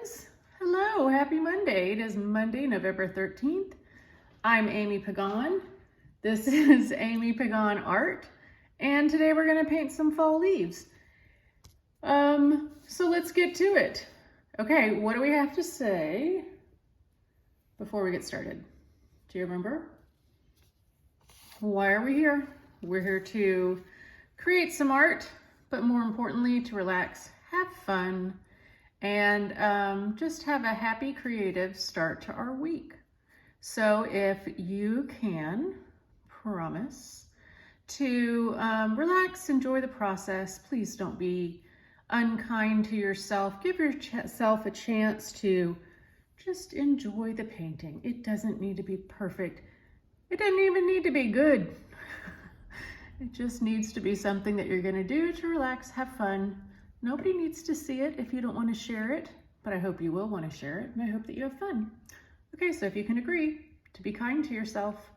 friends. Hello, happy Monday. It is Monday, November 13th. I'm Amy Pagan. This is Amy Pagan Art, and today we're going to paint some fall leaves. So let's get to it. Okay, what do we have to say before we get started? Do you remember? Why are we here? We're here to create some art, but more importantly, to relax, have fun, and just have a happy, creative start to our week. So if you can promise to relax, enjoy the process, please don't be unkind to yourself. Give yourself a chance to just enjoy the painting. It doesn't need to be perfect. It doesn't even need to be good. It just needs to be something that you're gonna do to relax, have fun. Nobody needs to see it if you don't want to share it, but I hope you will want to share it, and I hope that you have fun. Okay, so if you can agree to be kind to yourself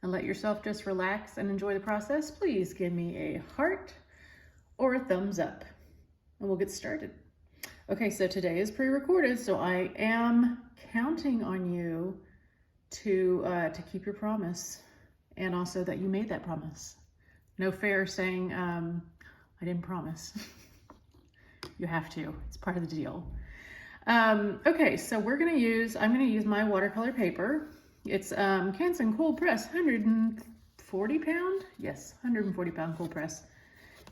and let yourself just relax and enjoy the process, please give me a heart or a thumbs up, and we'll get started. Okay, so today is pre-recorded, so I am counting on you to keep your promise, and also that you made that promise. No fair saying, I didn't promise. You have to, it's part of the deal. Okay, so I'm gonna use my watercolor paper. It's Canson cold press, 140 pound? Yes, 140 pound cold press.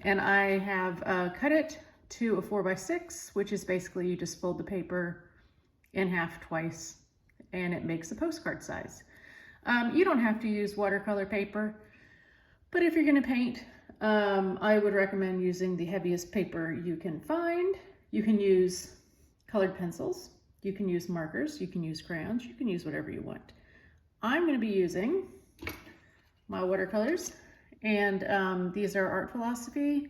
And I have cut it to a 4x6, which is basically you just fold the paper in half twice and it makes a postcard size. You don't have to use watercolor paper, but if you're gonna paint, I would recommend using the heaviest paper you can find. You can use colored pencils, you can use markers, you can use crayons, you can use whatever you want. I'm going to be using my watercolors, and these are Art Philosophy.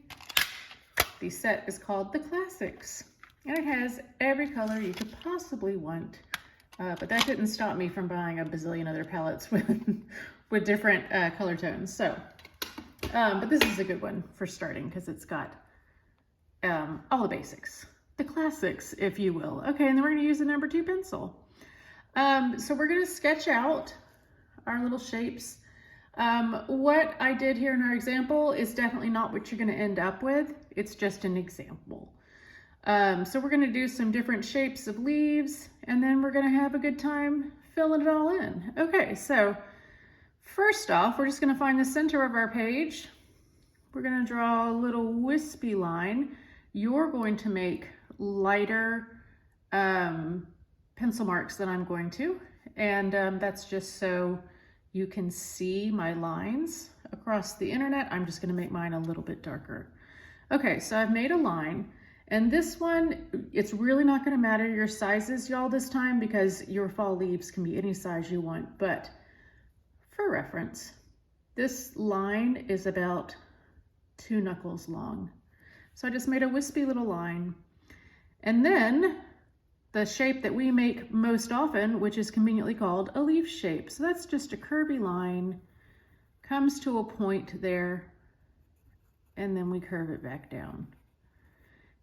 The set is called The Classics, and it has every color you could possibly want, but that didn't stop me from buying a bazillion other palettes with different color tones. So. But this is a good one for starting because it's got all the basics, the classics, if you will. Okay, and then we're going to use the number 2 pencil. So we're going to sketch out our little shapes. What I did here in our example is definitely not what you're going to end up with. It's just an example. So we're going to do some different shapes of leaves, and then we're going to have a good time filling it all in. Okay, so first off, we're just going to find the center of our page. We're going to draw a little wispy line. You're going to make lighter pencil marks than I'm going to, and that's just so you can see my lines across the internet. I'm just going to make mine a little bit darker. Okay, so I've made a line, and this one, it's really not going to matter your sizes, y'all, this time, because your fall leaves can be any size you want, but for reference, this line is about 2 knuckles long. So I just made a wispy little line. And then the shape that we make most often, which is conveniently called a leaf shape. So that's just a curvy line, comes to a point there, and then we curve it back down.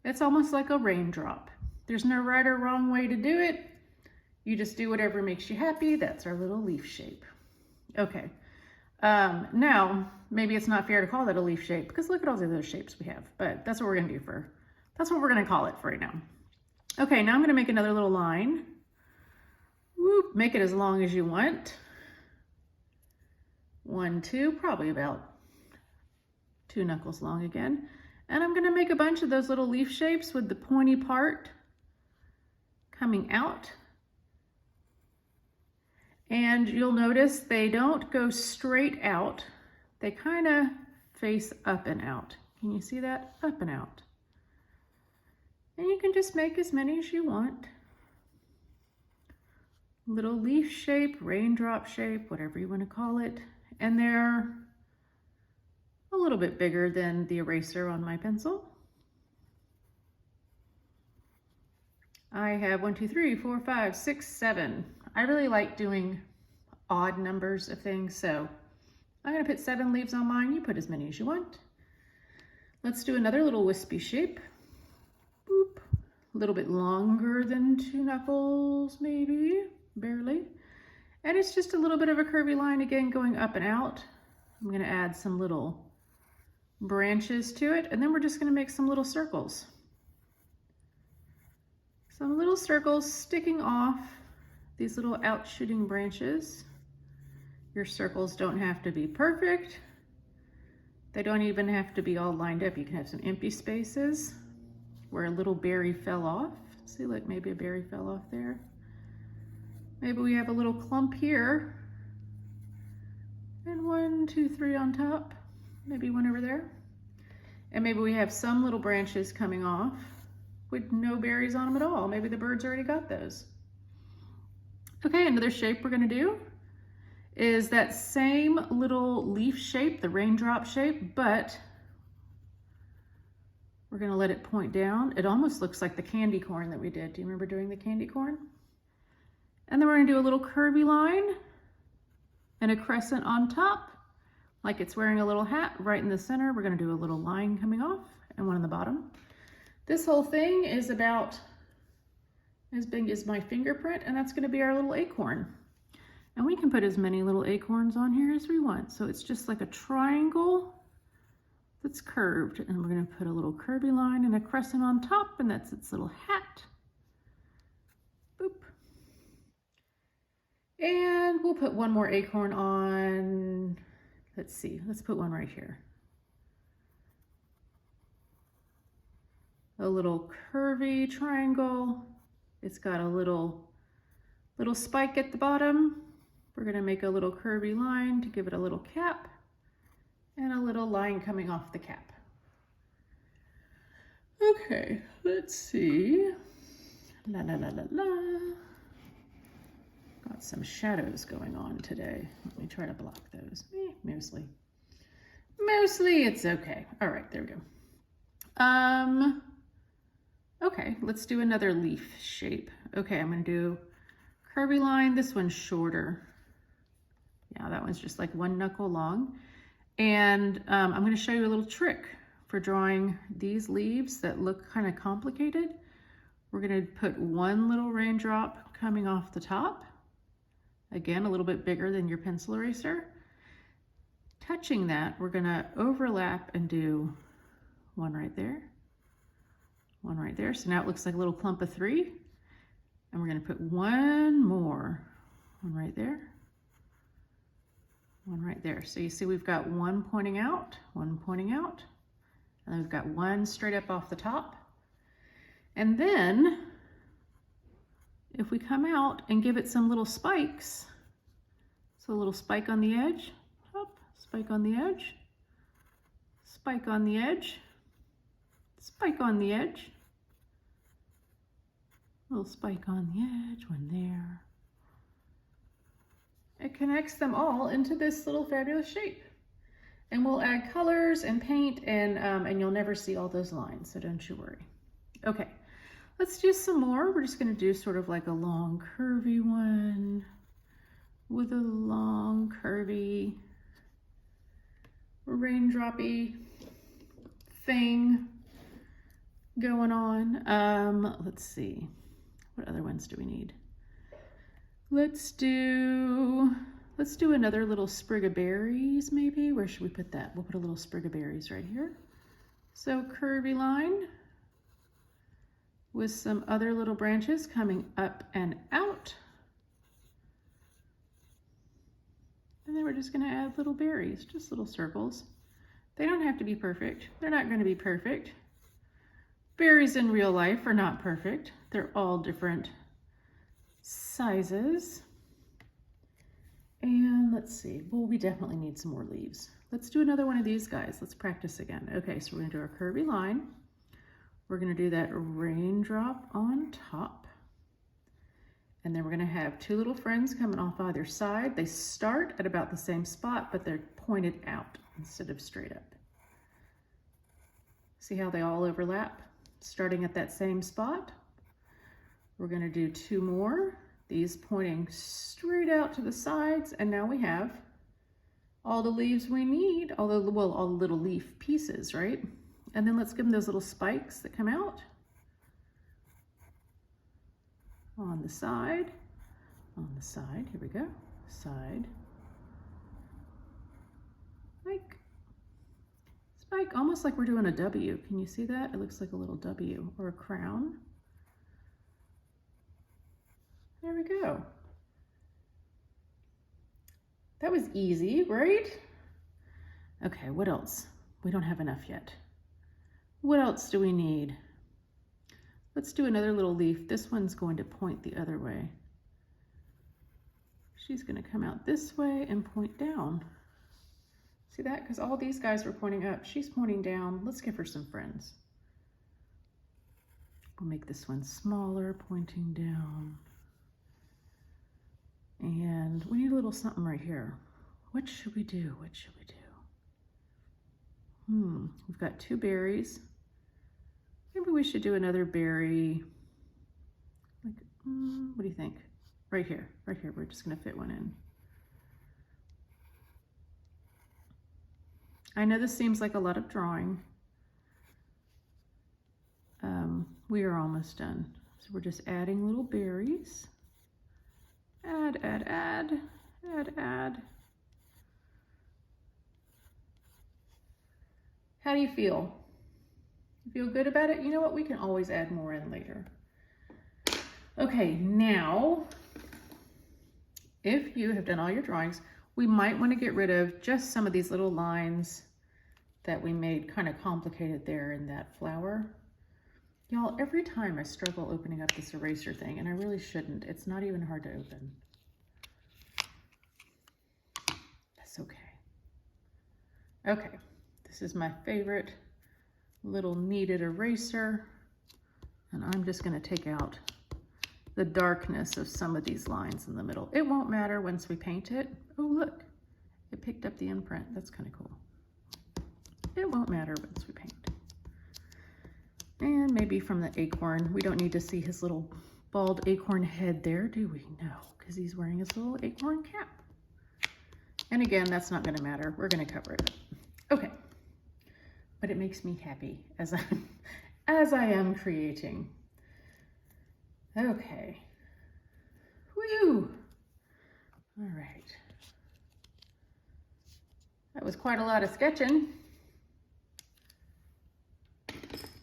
It's almost like a raindrop. There's no right or wrong way to do it. You just do whatever makes you happy. That's our little leaf shape. Okay, now maybe it's not fair to call that a leaf shape because look at all the other shapes we have, but that's what we're gonna do that's what we're gonna call it for right now. Okay, now I'm gonna make another little line. Whoop, make it as long as you want. 1, 2, probably about 2 knuckles long again. And I'm gonna make a bunch of those little leaf shapes with the pointy part coming out. And you'll notice they don't go straight out. They kind of face up and out. Can you see that? Up and out. And you can just make as many as you want. Little leaf shape, raindrop shape, whatever you want to call it. And they're a little bit bigger than the eraser on my pencil. I have 1, 2, 3, 4, 5, 6, 7. I really like doing odd numbers of things, so I'm going to put 7 leaves on mine. You put as many as you want. Let's do another little wispy shape. Boop. little bit longer than 2 knuckles, maybe, barely. And it's just a little bit of a curvy line, again, going up and out. I'm gonna add some little branches to it, and then we're just gonna make some little circles. Some little circles sticking off these little out-shooting branches. Your circles don't have to be perfect. They don't even have to be all lined up. You can have some empty spaces where a little berry fell off. See, like maybe a berry fell off there. Maybe we have a little clump here. And 1, 2, 3 on top. Maybe one over there. And maybe we have some little branches coming off with no berries on them at all. Maybe the birds already got those. Okay, another shape we're gonna do is that same little leaf shape, the raindrop shape, but we're gonna let it point down. It almost looks like the candy corn that we did. Do you remember doing the candy corn? And then we're gonna do a little curvy line and a crescent on top, like it's wearing a little hat right in the center. We're gonna do a little line coming off and one on the bottom. This whole thing is about as big as my fingerprint, and that's gonna be our little acorn. And we can put as many little acorns on here as we want. So it's just like a triangle that's curved, and we're gonna put a little curvy line and a crescent on top, and that's its little hat. Boop. And we'll put one more acorn on, let's see, let's put one right here. A little curvy triangle. It's got a little spike at the bottom. We're gonna make a little curvy line to give it a little cap and a little line coming off the cap. Okay, let's see. La la la la la. Got some shadows going on today. Let me try to block those. Mostly. Mostly it's okay. All right, there we go. Okay, let's do another leaf shape. Okay, I'm gonna do curvy line. This one's shorter. Yeah, that one's just like 1 knuckle long. And I'm gonna show you a little trick for drawing these leaves that look kind of complicated. We're gonna put one little raindrop coming off the top. Again, a little bit bigger than your pencil eraser. Touching that, we're gonna overlap and do one right there, one right there. So now it looks like a little clump of 3. And we're gonna put one more, one right there, one right there. So you see we've got one pointing out, and then we've got one straight up off the top. And then if we come out and give it some little spikes, so a little spike on the edge, up, spike on the edge, spike on the edge, spike on the edge, little spike on the edge, one there. It connects them all into this little fabulous shape. And we'll add colors and paint, and you'll never see all those lines, so don't you worry. Okay, let's do some more. We're just gonna do sort of like a long curvy one with a long curvy raindroppy thing going on. Let's see. What other ones do we need? Let's do another little sprig of berries, maybe. Where should we put that? We'll put a little sprig of berries right here. So curvy line with some other little branches coming up and out. And then we're just gonna add little berries, just little circles. They don't have to be perfect. They're not gonna be perfect. Berries in real life are not perfect. They're all different sizes. And let's see, well, we definitely need some more leaves. Let's do another one of these guys. Let's practice again. Okay, so we're gonna do our curvy line. We're gonna do that raindrop on top. And then we're gonna have 2 little friends coming off either side. They start at about the same spot, but they're pointed out instead of straight up. See how they all overlap? Starting at that same spot. We're gonna do 2 more, these pointing straight out to the sides, and now we have all the leaves we need, all the little leaf pieces, right? And then let's give them those little spikes that come out. on the side, here we go, side, spike, spike, almost like we're doing a W. Can you see that? It looks like a little W or a crown. There we go. That was easy, right? Okay, what else? We don't have enough yet. What else do we need? Let's do another little leaf. This one's going to point the other way. She's going to come out this way and point down. See that? Because all these guys were pointing up. She's pointing down. Let's give her some friends. We'll make this one smaller, pointing down. And we need a little something right here. What should we do? What should we do? We've got 2 berries. Maybe we should do another berry. Like, what do you think? Right here, right here. We're just gonna fit one in. I know this seems like a lot of drawing. We are almost done. So we're just adding little berries. Add, add, add, add, add. How do you feel? You feel good about it? You know what? We can always add more in later. Okay, now, if you have done all your drawings, we might want to get rid of just some of these little lines that we made kind of complicated there in that flower. Y'all, every time I struggle opening up this eraser thing, and I really shouldn't. It's not even hard to open. That's okay. Okay, this is my favorite little kneaded eraser, and I'm just going to take out the darkness of some of these lines in the middle. It won't matter once we paint it. Oh, look, it picked up the imprint. That's kind of cool. It won't matter once we paint. And maybe from the acorn. We don't need to see his little bald acorn head there, do we? No, because he's wearing his little acorn cap. And again, that's not going to matter. We're going to cover it. Okay. But it makes me happy as I am creating. Okay. Woo! All right. That was quite a lot of sketching.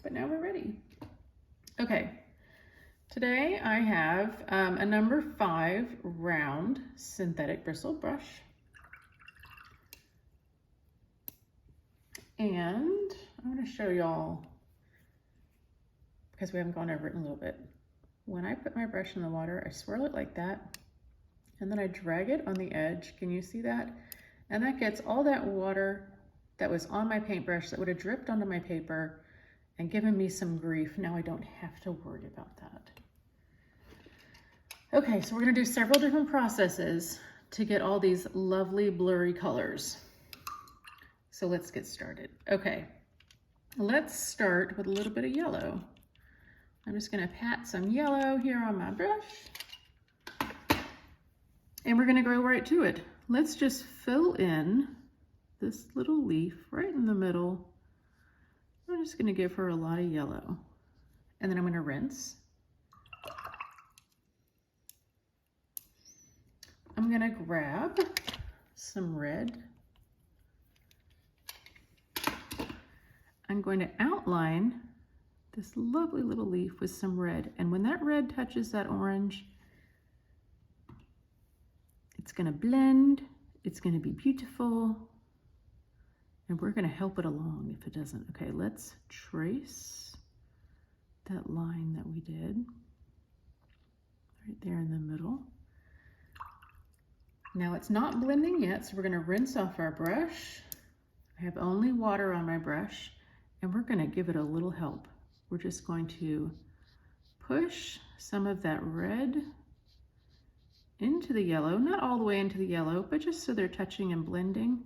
But now we're ready. Okay. Today I have a number 5 round synthetic bristle brush. And I'm going to show y'all, because we haven't gone over it in a little bit. When I put my brush in the water, I swirl it like that, and then I drag it on the edge. Can you see that? And that gets all that water that was on my paintbrush that would have dripped onto my paper and given me some grief. Now I don't have to worry about that. Okay, so we're going to do several different processes to get all these lovely blurry colors. So let's get started. Okay, let's start with a little bit of yellow. I'm just going to pat some yellow here on my brush. And we're going to go right to it. Let's just fill in this little leaf right in the middle. I'm just going to give her a lot of yellow. And then I'm going to rinse. I'm going to grab some red. I'm going to outline this lovely little leaf with some red. And when that red touches that orange, it's going to blend. It's going to be beautiful. And we're going to help it along if it doesn't. Okay, let's trace that line that we did right there in the middle. Now it's not blending yet, so we're going to rinse off our brush. I have only water on my brush, and we're going to give it a little help. We're just going to push some of that red into the yellow, not all the way into the yellow, but just so they're touching and blending.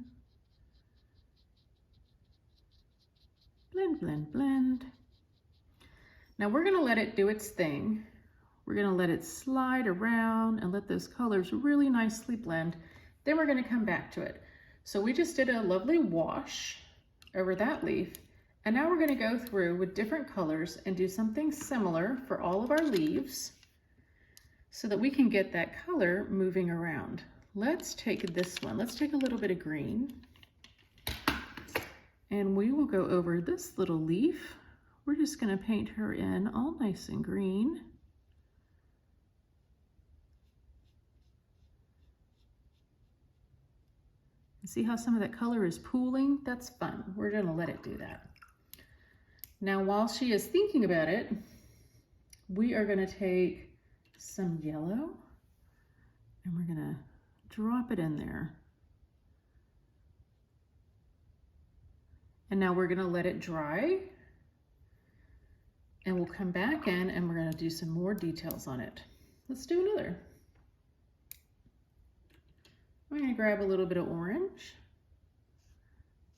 Blend, blend, blend. Now we're going to let it do its thing. We're going to let it slide around and let those colors really nicely blend. Then we're going to come back to it. So we just did a lovely wash over that leaf. And now we're going to go through with different colors and do something similar for all of our leaves. so that we can get that color moving around. Let's take this one. Let's take a little bit of green, and we will go over this little leaf. We're just going to paint her in all nice and green. See how some of that color is pooling? That's fun. We're going to let it do that. Now, while she is thinking about it, we are going to take some yellow and we're going to drop it in there. And now we're going to let it dry, and we'll come back in and we're going to do some more details on it. Let's do another. I'm going to grab a little bit of orange,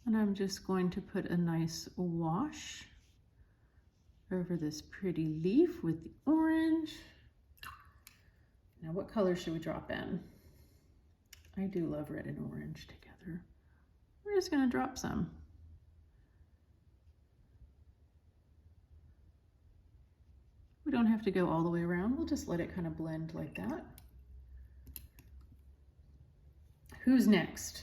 and I'm just going to put a nice wash over this pretty leaf with the orange. Now, what color should we drop in? I do love red and orange together. We're just going to drop some. We don't have to go all the way around. We'll just let it kind of blend like that. Who's next?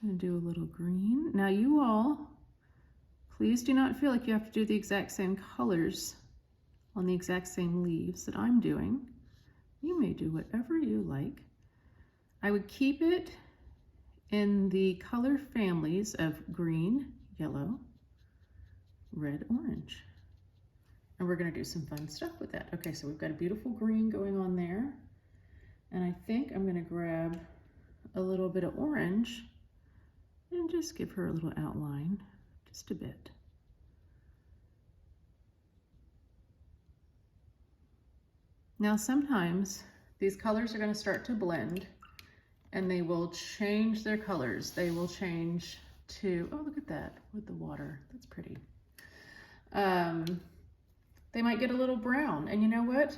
I'm going to do a little green. Now you all, please do not feel like you have to do the exact same colors on the exact same leaves that I'm doing. You may do whatever you like. I would keep it in the color families of green, yellow, red, orange. And we're going to do some fun stuff with that. Okay, so we've got a beautiful green going on there. And I think I'm going to grab a little bit of orange and just give her a little outline, just a bit. Now sometimes these colors are going to start to blend and they will change their colors. They will change to, oh, look at that with the water. That's pretty. They might get a little brown, and you know what?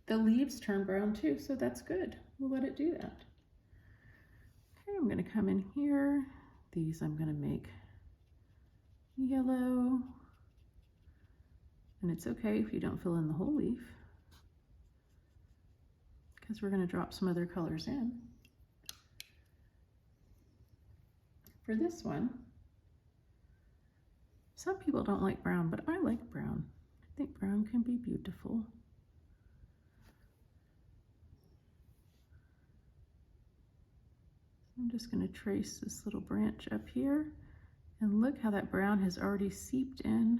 The leaves turn brown too, so that's good. We'll let it do that. Okay, I'm going to come in here. These I'm going to make yellow, and it's okay if you don't fill in the whole leaf, because we're going to drop some other colors in. For this one, some people don't like brown, but I like brown. I think brown can be beautiful. I'm just going to trace this little branch up here, and look how that brown has already seeped in.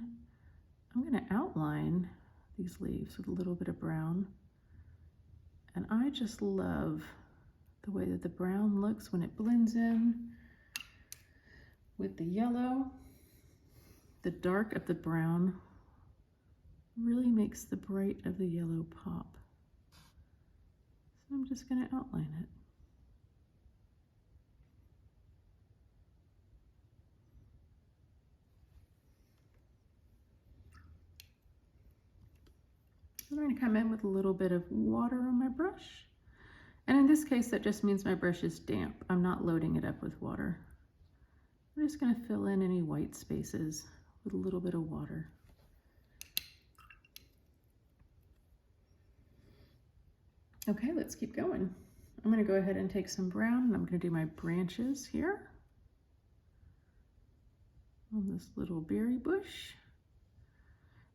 I'm going to outline these leaves with a little bit of brown, and I just love the way that the brown looks when it blends in with the yellow. The dark of the brown really makes the bright of the yellow pop. So I'm just going to outline it. I'm going to come in with a little bit of water on my brush. And in this case, that just means my brush is damp. I'm not loading it up with water. I'm just going to fill in any white spaces with a little bit of water. Okay, let's keep going. I'm going to go ahead and take some brown, and I'm going to do my branches here on this little berry bush.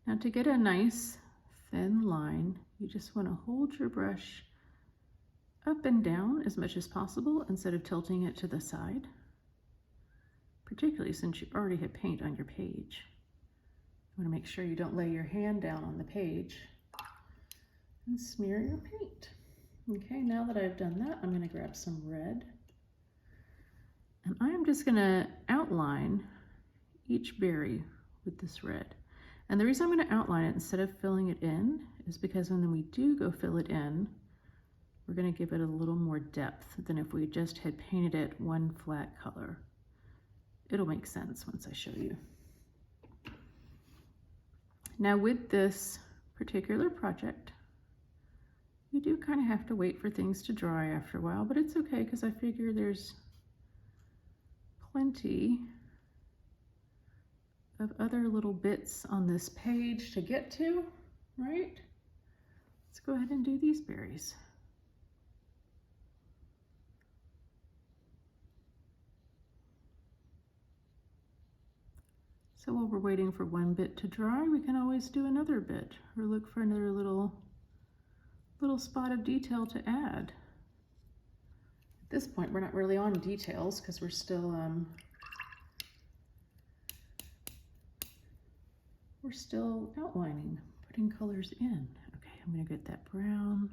Now, to get a nice thin line, you just want to hold your brush up and down as much as possible instead of tilting it to the side, particularly since you already have paint on your page. You want to make sure you don't lay your hand down on the page and smear your paint. Okay, now that I've done that, I'm going to grab some red, and I'm just going to outline each berry with this red. And the reason I'm going to outline it instead of filling it in is because when we do go fill it in, we're going to give it a little more depth than if we just had painted it one flat color. It'll make sense once I show you. Now with this particular project, you do kind of have to wait for things to dry after a while, but it's okay because I figure there's plenty of other little bits on this page to get to, right? Let's go ahead and do these berries. So while we're waiting for one bit to dry, we can always do another bit or look for another little spot of detail to add. At this point, we're not really on details because we're still outlining, putting colors in. Okay, I'm gonna get that brown.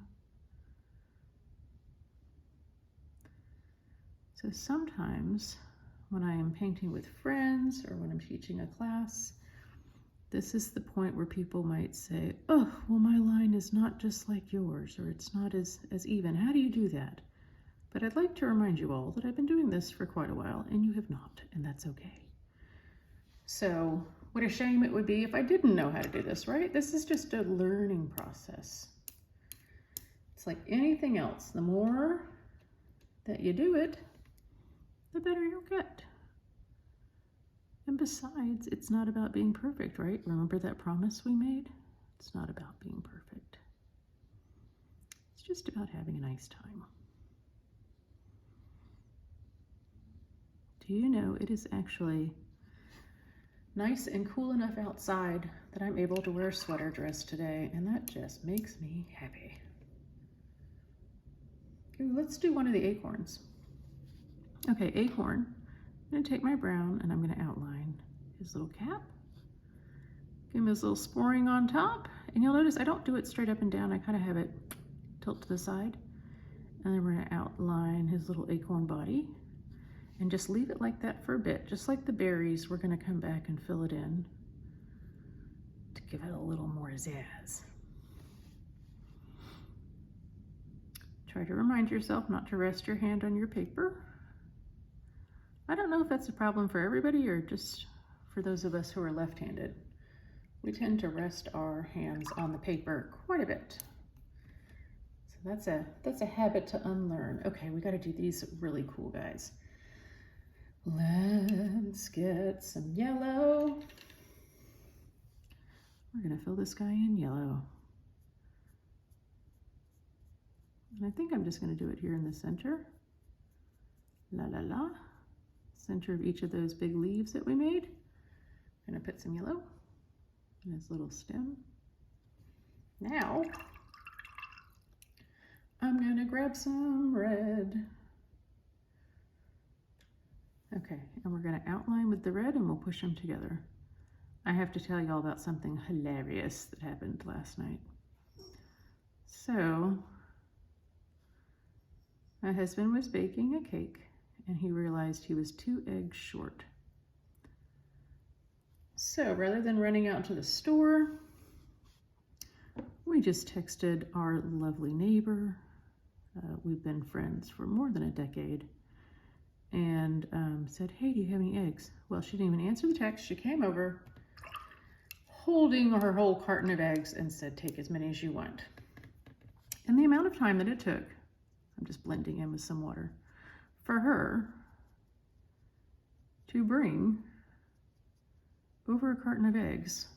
So sometimes when I am painting with friends or when I'm teaching a class, this is the point where people might say, oh, well, my line is not just like yours, or it's not as even. How do you do that? But I'd like to remind you all that I've been doing this for quite a while and you have not, and that's okay. So what a shame it would be if I didn't know how to do this, right? This is just a learning process. It's like anything else. The more that you do it, the better you'll get. And besides, it's not about being perfect, right? Remember that promise we made? It's not about being perfect. It's just about having a nice time. Do you know it is actually nice and cool enough outside that I'm able to wear a sweater dress today, and that just makes me happy. Ooh, let's do one of the acorns. Okay, acorn. I'm gonna take my brown and I'm gonna outline his little cap. Give him his little sporing on top. And you'll notice I don't do it straight up and down. I kind of have it tilt to the side. And then we're gonna outline his little acorn body and just leave it like that for a bit. Just like the berries, we're gonna come back and fill it in to give it a little more zazz. Try to remind yourself not to rest your hand on your paper. I don't know if that's a problem for everybody or just for those of us who are left-handed. We tend to rest our hands on the paper quite a bit. So that's a habit to unlearn. Okay, we got to do these really cool guys. Let's get some yellow. We're going to fill this guy in yellow. And I think I'm just going to do it here in the center. La la la. Center of each of those big leaves that we made. I'm gonna put some yellow in his little stem. Now, I'm gonna grab some red. Okay, and we're gonna outline with the red and we'll push them together. I have to tell you all about something hilarious that happened last night. So, my husband was baking a cake and he realized he was 2 eggs short. So rather than running out to the store, we just texted our lovely neighbor. We've been friends for more than a decade, and said, hey, do you have any eggs? Well, she didn't even answer the text. She came over holding her whole carton of eggs and said, take as many as you want. And the amount of time that it took, I'm just blending in with some water, for her to bring over a carton of eggs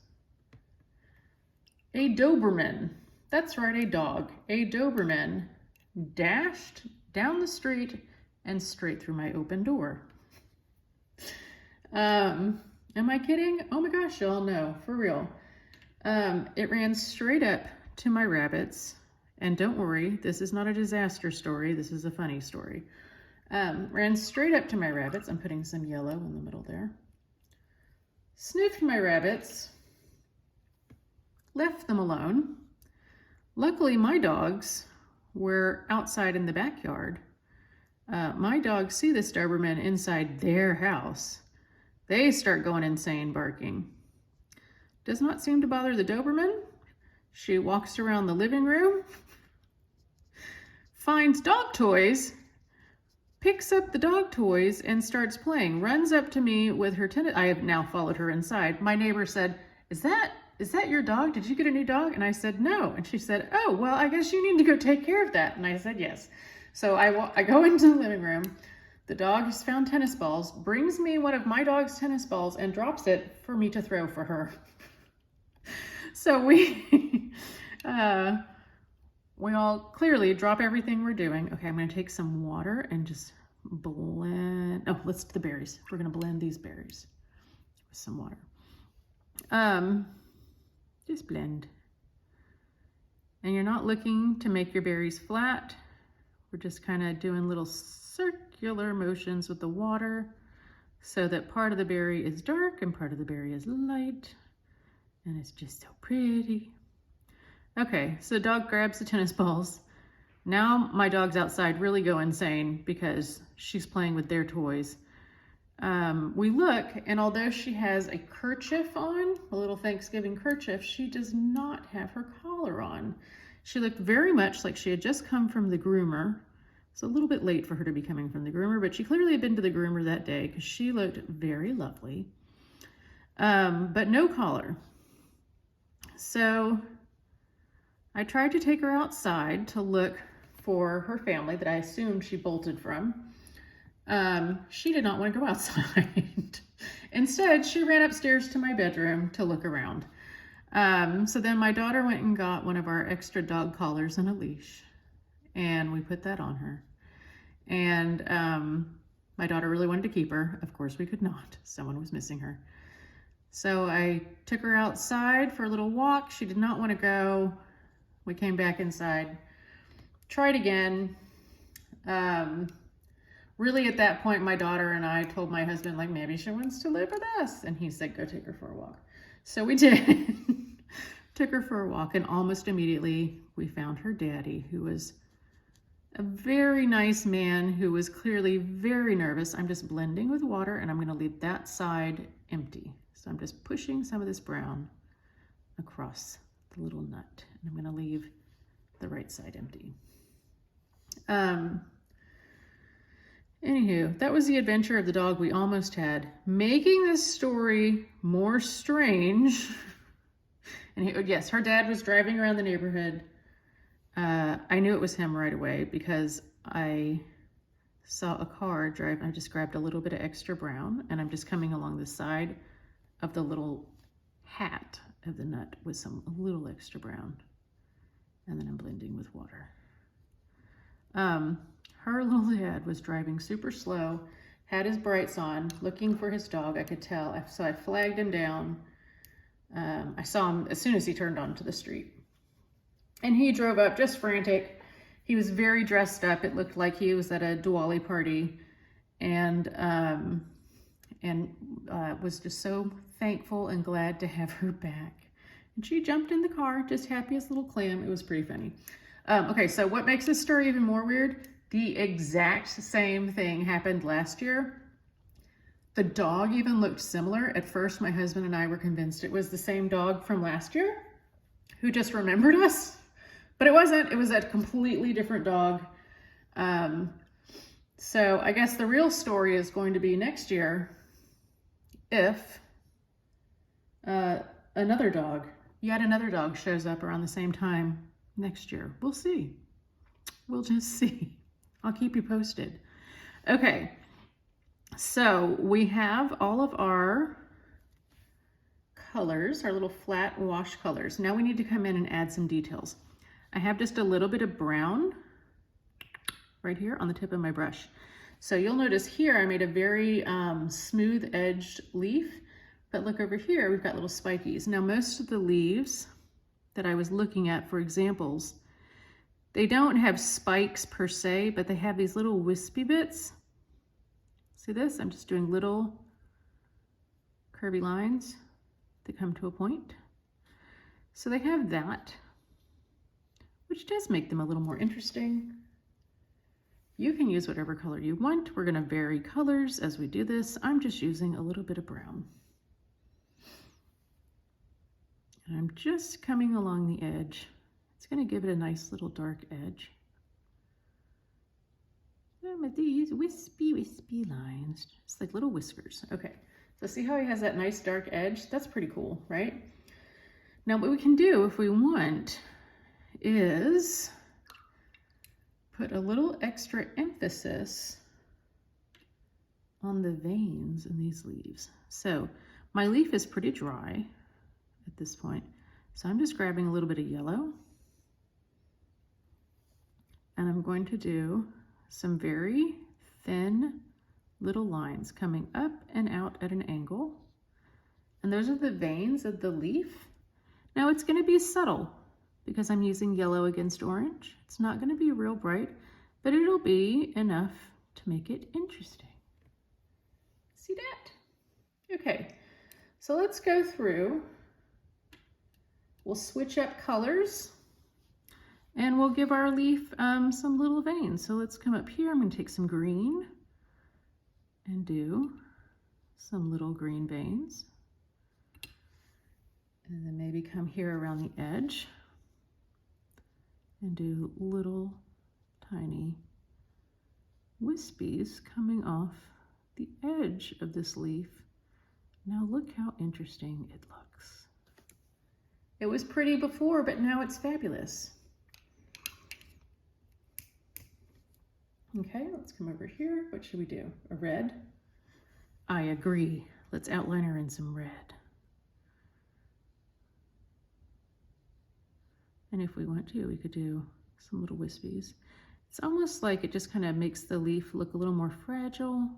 a Doberman. That's right, a dog. A Doberman dashed down the street and straight through my open door. Am I kidding? Oh my gosh, y'all, no, for real. It ran straight up to my rabbits, and don't worry, this is not a disaster story, this is a funny story. Ran straight up to my rabbits. I'm putting some yellow in the middle there. Sniffed my rabbits, left them alone. Luckily, my dogs were outside in the backyard. My dogs see this Doberman inside their house. They start going insane barking. Does not seem to bother the Doberman. She walks around the living room, finds dog toys, picks up the dog toys and starts playing, runs up to me with her tennis. I have now followed her inside. My neighbor said, is that your dog? Did you get a new dog? And I said, no. And she said, oh, well, I guess you need to go take care of that. And I said, yes. So I go into the living room, The dog has found tennis balls, brings me one of my dog's tennis balls and drops it for me to throw for her. So we all clearly drop everything we're doing. Okay, I'm gonna take some water and just blend. Oh, let's do the berries. We're gonna blend these berries with some water. Just blend. And you're not looking to make your berries flat. We're just kind of doing little circular motions with the water so that part of the berry is dark and part of the berry is light. And it's just so pretty. Okay, so the dog grabs the tennis balls. Now my dog's outside really go insane because she's playing with their toys. We look, and although she has a kerchief on, a little Thanksgiving kerchief, she does not have her collar on. She looked very much like she had just come from the groomer. It's a little bit late for her to be coming from the groomer, but she clearly had been to the groomer that day because she looked very lovely, but no collar. So I tried to take her outside to look for her family that I assumed she bolted from. She did not want to go outside. Instead, she ran upstairs to my bedroom to look around. So then my daughter went and got one of our extra dog collars and a leash, and we put that on her. And my daughter really wanted to keep her. Of course we could not. Someone was missing her. So I took her outside for a little walk. She did not want to go. We came back inside, tried again. Really at that point, my daughter and I told my husband, like, maybe she wants to live with us. And he said, go take her for a walk. So we did. Took her for a walk, and almost immediately we found her daddy, who was a very nice man who was clearly very nervous. I'm just blending with water, and I'm going to leave that side empty. So I'm just pushing some of this brown across the little nut, and I'm going to leave the right side empty. Anywho, that was the adventure of the dog we almost had. Making this story more strange. And yes, her dad was driving around the neighborhood. I knew it was him right away because I saw a car drive. I just grabbed a little bit of extra brown, and I'm just coming along the side of the little hat of the nut with a little extra brown. And then I'm blending with water. Her little dad was driving super slow, had his brights on, looking for his dog, I could tell. So I flagged him down. I saw him as soon as he turned onto the street. And he drove up just frantic. He was very dressed up. It looked like he was at a Diwali party, and was just so thankful and glad to have her back. And she jumped in the car, just happy as a little clam. It was pretty funny. Okay, so what makes this story even more weird? The exact same thing happened last year. The dog even looked similar. At first, my husband and I were convinced it was the same dog from last year who just remembered us, but it wasn't. It was a completely different dog. So I guess the real story is going to be next year if yet another dog shows up around the same time next year. We'll see. We'll just see. I'll keep you posted. Okay, so we have all of our colors, our little flat wash colors. Now we need to come in and add some details. I have just a little bit of brown right here on the tip of my brush. So you'll notice here I made a very smooth edged leaf, but look over here, we've got little spikies. Now most of the leaves that I was looking at for examples, they don't have spikes per se, but they have these little wispy bits. See this? I'm just doing little curvy lines that come to a point. So they have that, which does make them a little more interesting. You can use whatever color you want. We're gonna vary colors as we do this. I'm just using a little bit of brown. And I'm just coming along the edge. It's going to give it a nice little dark edge. Some of these wispy lines, just like little whiskers. Okay, so see how he has that nice dark edge? That's pretty cool, right? Now what we can do if we want is put a little extra emphasis on the veins in these leaves. So my leaf is pretty dry at this point. So I'm just grabbing a little bit of yellow, and I'm going to do some very thin little lines coming up and out at an angle. And those are the veins of the leaf. Now it's going to be subtle because I'm using yellow against orange. It's not going to be real bright, but it'll be enough to make it interesting. See that? Okay, so let's go through. We'll switch up colors and we'll give our leaf some little veins. So let's come up here. I'm going to take some green and do some little green veins. And then maybe come here around the edge and do little tiny wispies coming off the edge of this leaf. Now look how interesting it looks. It was pretty before, but now it's fabulous. Okay, let's come over here. What should we do? A red? I agree. Let's outline her in some red. And if we want to, we could do some little wispies. It's almost like it just kind of makes the leaf look a little more fragile.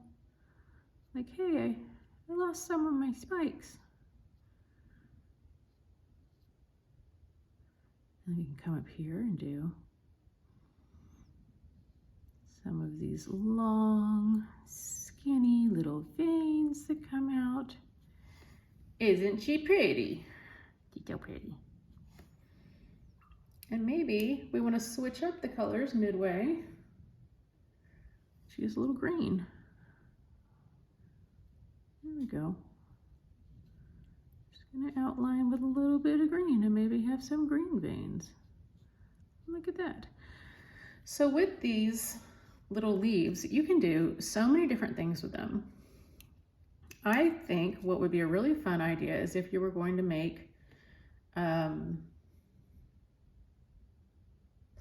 Like, hey, I lost some of my spikes. And you can come up here and do some of these long, skinny little veins that come out. Isn't she pretty? She's so pretty. And maybe we want to switch up the colors midway. Choose a little green. There we go. Just going to outline with a little bit of green and maybe have some green veins. Look at that. So with these little leaves, you can do so many different things with them. I think what would be a really fun idea is if you were going to make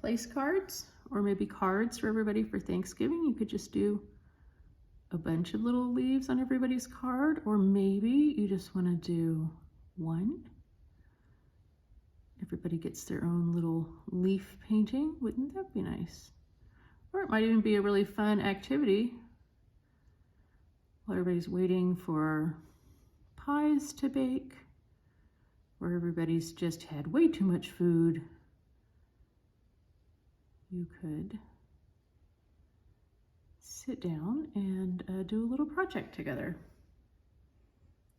place cards, or maybe cards for everybody for Thanksgiving. You could just do a bunch of little leaves on everybody's card, or maybe you just want to do one. Everybody gets their own little leaf painting. Wouldn't that be nice? Or it might even be a really fun activity while everybody's waiting for pies to bake, or everybody's just had way too much food. You could sit down and do a little project together.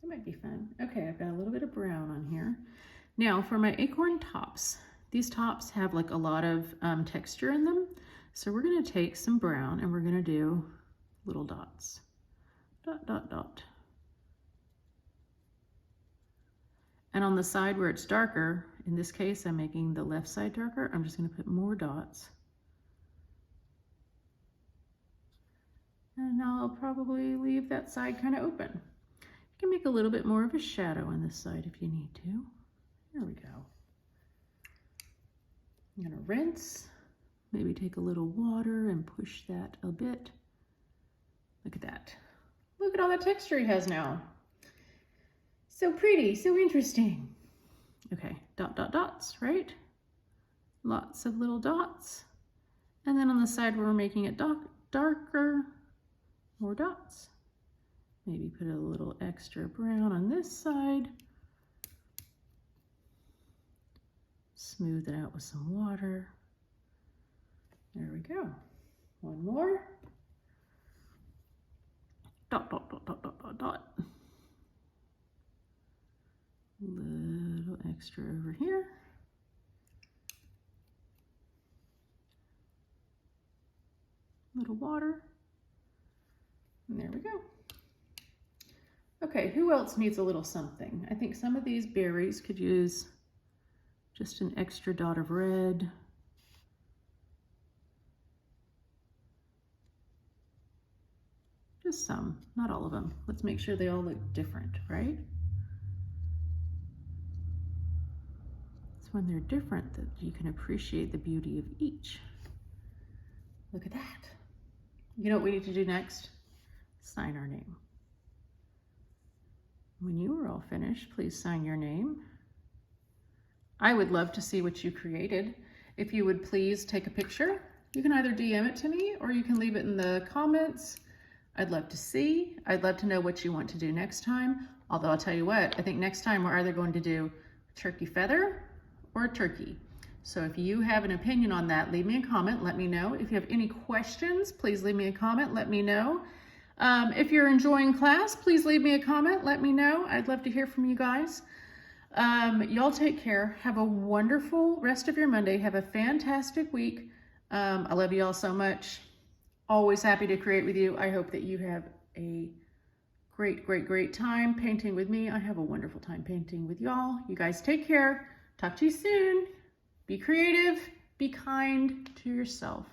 That might be fun. Okay, I've got a little bit of brown on here. Now for my acorn tops, these tops have like a lot of texture in them. So we're gonna take some brown and we're gonna do little dots. Dot, dot, dot. And on the side where it's darker, in this case, I'm making the left side darker. I'm just gonna put more dots. And now I'll probably leave that side kind of open. You can make a little bit more of a shadow on this side if you need to. There we go. I'm gonna rinse, maybe take a little water and push that a bit. Look at that. Look at all that texture he has now. So pretty, so interesting. Okay, dot, dot, dots, right? Lots of little dots. And then on the side where we're making it darker, more dots. Maybe put a little extra brown on this side. Smooth it out with some water. There we go. One more. Dot, dot, dot, dot, dot, dot, dot. Little extra over here. Little water. And there we go. Okay, who else needs a little something? I think some of these berries could use just an extra dot of red. Just some, not all of them. Let's make sure they all look different, right? It's when they're different that you can appreciate the beauty of each. Look at that. You know what we need to do next? sign our name. When you are all finished, please sign your name. I would love to see what you created. If you would please take a picture. You can either DM it to me or you can leave it in the comments. I'd love to see. I'd love to know what you want to do next time. Although I'll tell you what, I think next time we're either going to do a turkey feather or a turkey. So if you have an opinion on that, leave me a comment, let me know. If you have any questions, please leave me a comment, let me know. If you're enjoying class, please leave me a comment, let me know. I'd love to hear from you guys. Y'all take care. Have a wonderful rest of your Monday. Have a fantastic week. I love you all so much. Always happy to create with you. I hope that you have a great time painting with me. I have a wonderful time painting with y'all. You guys take care. Talk to you soon. Be creative. Be kind to yourself.